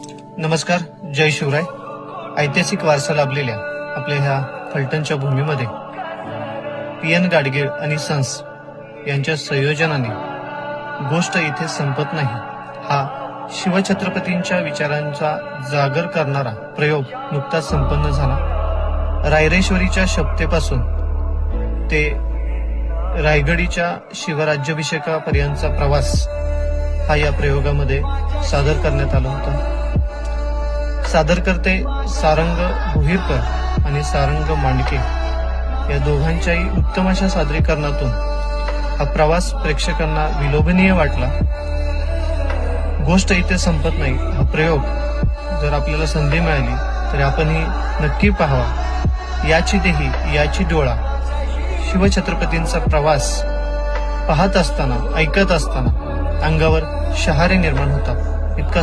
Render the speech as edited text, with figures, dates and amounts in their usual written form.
नमस्कार, जय शिवराय. ऐतिहासिक वारसा लाभलेल्या आपल्या ह्या फलटणच्या भूमीमध्ये PN गाडगीळ आणि सन्स यांच्या संयोजनाने गोष्ट इथे संपत नाही हा शिवछत्रपतींच्या विचारांचा जागर करणारा प्रयोग नुकताच संपन्न झाला. रायरेश्वरीच्या शपथेपासून ते रायगडीच्या शिवराज्याभिषेकापर्यंतचा प्रवास हा या प्रयोगामध्ये सादर करण्यात आला होता. सादरकर्ते सारंग भुईरकर आणि सारंग मांडके या दोघांच्याही उत्तम अशा सादरीकरणातून हा प्रवास प्रेक्षकांना विलोभनीय वाटला. गोष्ट इथे संपत नाही हा प्रयोग जर आपल्याला संधी मिळाली तर आपणही नक्की पाहावा. याची देही याची डोळा शिवछत्रपतींचा प्रवास पाहत असताना ऐकत असताना अंगावर शहारे निर्माण होतात. इतका